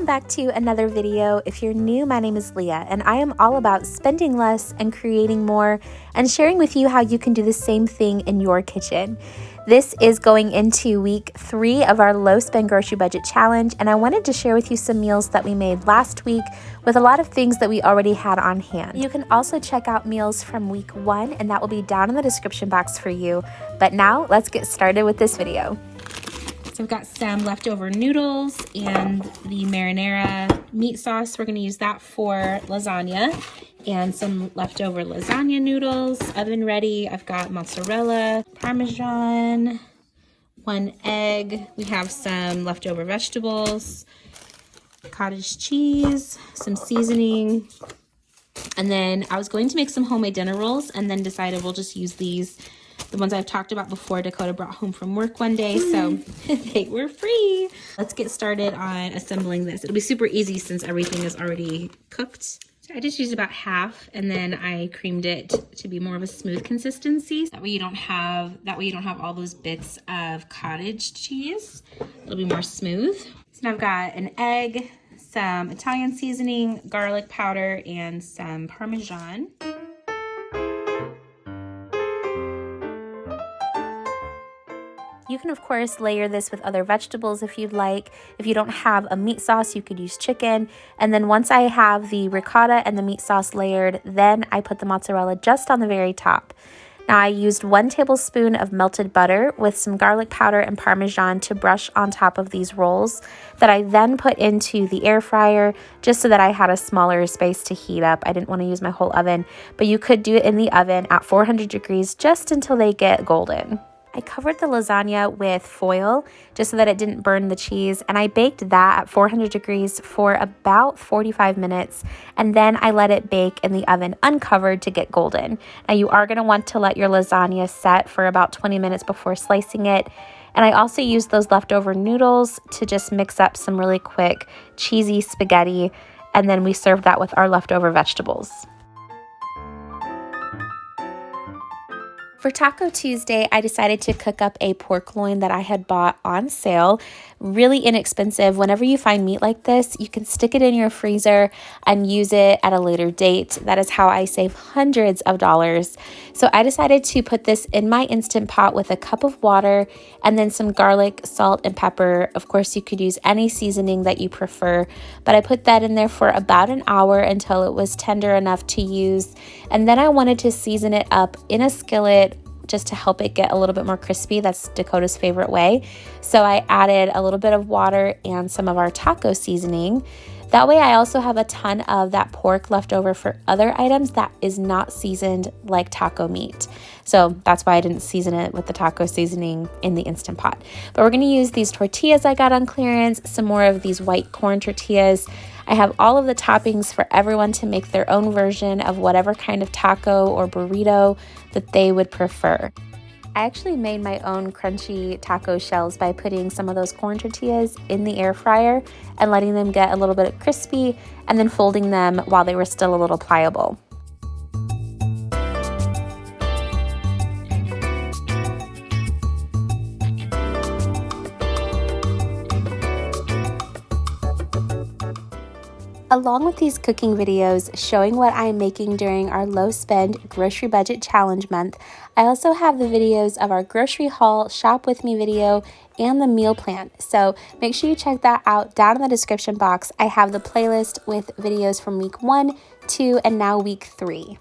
Welcome back to another video. If you're new, my name is Leah, and I am all about spending less and creating more and sharing with you how you can do the same thing in your kitchen. This is going into week 3 of our low spend grocery budget challenge, and I wanted to share with you some meals that we made last week with a lot of things that we already had on hand. You can also check out meals from week 1, and that will be down in the description box for you. But now let's get started with this video. So I've got some leftover noodles and the marinara meat sauce. We're going to use that for lasagna, and some leftover lasagna noodles, oven ready. I've got mozzarella, Parmesan, 1 egg. We have some leftover vegetables, cottage cheese, some seasoning. And then I was going to make some homemade dinner rolls and then decided we'll just use these, the ones I've talked about before. Dakota brought home from work one day, so they were free. Let's get started on assembling this. It'll be super easy since everything is already cooked. So I just used about half, and then I creamed it to be more of a smooth consistency. That way you don't have all those bits of cottage cheese. It'll be more smooth. So now I've got an egg, some Italian seasoning, garlic powder, and some Parmesan. You can, of course, layer this with other vegetables if you'd like. If you don't have a meat sauce, you could use chicken. And then once I have the ricotta and the meat sauce layered, then I put the mozzarella just on the very top. Now I used 1 tablespoon of melted butter with some garlic powder and Parmesan to brush on top of these rolls that I then put into the air fryer just so that I had a smaller space to heat up. I didn't want to use my whole oven, but you could do it in the oven at 400 degrees just until they get golden. I covered the lasagna with foil just so that it didn't burn the cheese, and I baked that at 400 degrees for about 45 minutes, and then I let it bake in the oven uncovered to get golden. Now you are going to want to let your lasagna set for about 20 minutes before slicing it, and I also used those leftover noodles to just mix up some really quick cheesy spaghetti, and then we served that with our leftover vegetables. For Taco Tuesday, I decided to cook up a pork loin that I had bought on sale. Really inexpensive. Whenever you find meat like this, you can stick it in your freezer and use it at a later date. That is how I save hundreds of dollars. So I decided to put this in my Instant Pot with a cup of water and then some garlic, salt, and pepper. Of course, you could use any seasoning that you prefer, but I put that in there for about an hour until it was tender enough to use. And then I wanted to season it up in a skillet just to help it get a little bit more crispy. That's Dakota's favorite way. So I added a little bit of water and some of our taco seasoning. That way I also have a ton of that pork left over for other items that is not seasoned like taco meat. So that's why I didn't season it with the taco seasoning in the Instant Pot. But we're going to use these tortillas I got on clearance, some more of these white corn tortillas. I have all of the toppings for everyone to make their own version of whatever kind of taco or burrito that they would prefer. I actually made my own crunchy taco shells by putting some of those corn tortillas in the air fryer and letting them get a little bit crispy and then folding them while they were still a little pliable. Along with these cooking videos showing what I'm making during our low spend grocery budget challenge month, I also have the videos of our grocery haul, shop with me video, and the meal plan. So make sure you check that out down in the description box. I have the playlist with videos from week 1, 2, and now week 3.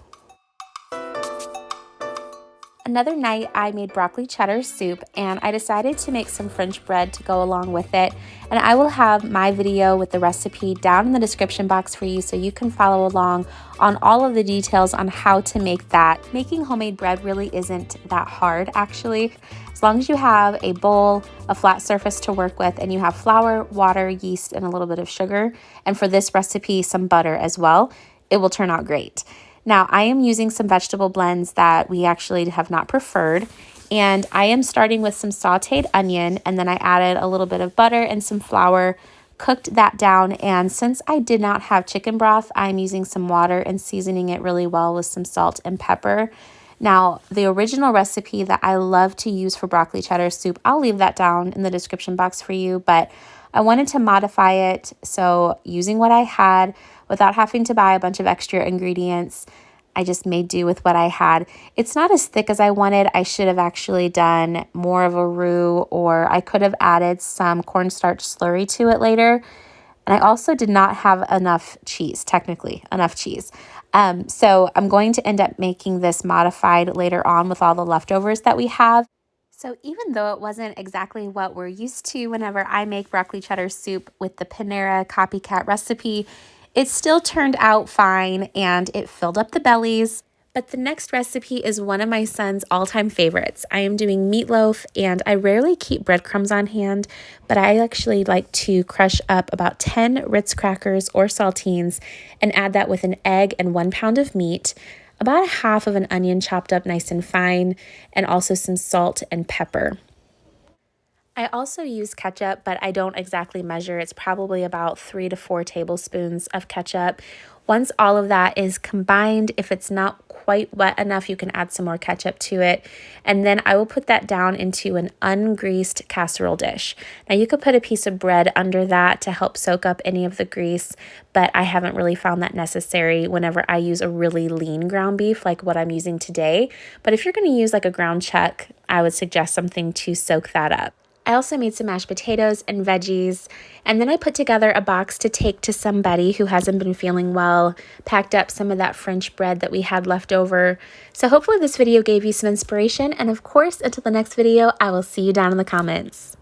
Another night I made broccoli cheddar soup, and I decided to make some French bread to go along with it, and I will have my video with the recipe down in the description box for you so you can follow along on all of the details on how to make that. Making homemade bread really isn't that hard actually. As long as you have a bowl, a flat surface to work with, and you have flour, water, yeast, and a little bit of sugar, and for this recipe some butter as well, it will turn out great. Now, I am using some vegetable blends that we actually have not preferred, and I am starting with some sauteed onion, and then I added a little bit of butter and some flour, cooked that down, and since I did not have chicken broth, I'm using some water and seasoning it really well with some salt and pepper. Now, the original recipe that I love to use for broccoli cheddar soup, I'll leave that down in the description box for you, but I wanted to modify it, so using what I had without having to buy a bunch of extra ingredients, I just made do with what I had. It's not as thick as I wanted. I should have actually done more of a roux, or I could have added some cornstarch slurry to it later. And I also did not have enough cheese, technically, enough cheese. So I'm going to end up making this modified later on with all the leftovers that we have. So even though it wasn't exactly what we're used to whenever I make broccoli cheddar soup with the Panera copycat recipe, it still turned out fine and it filled up the bellies. But the next recipe is one of my son's all-time favorites. I am doing meatloaf, and I rarely keep breadcrumbs on hand, but I actually like to crush up about 10 Ritz crackers or saltines and add that with an egg and 1 pound of meat, about a half of an onion chopped up nice and fine, and also some salt and pepper. I also use ketchup, but I don't exactly measure. It's probably about 3 to 4 tablespoons of ketchup. Once all of that is combined, if it's not quite wet enough, you can add some more ketchup to it. And then I will put that down into an ungreased casserole dish. Now you could put a piece of bread under that to help soak up any of the grease, but I haven't really found that necessary whenever I use a really lean ground beef like what I'm using today. But if you're going to use like a ground chuck, I would suggest something to soak that up. I also made some mashed potatoes and veggies, and then I put together a box to take to somebody who hasn't been feeling well, packed up some of that French bread that we had left over. So hopefully this video gave you some inspiration, and of course, until the next video, I will see you down in the comments.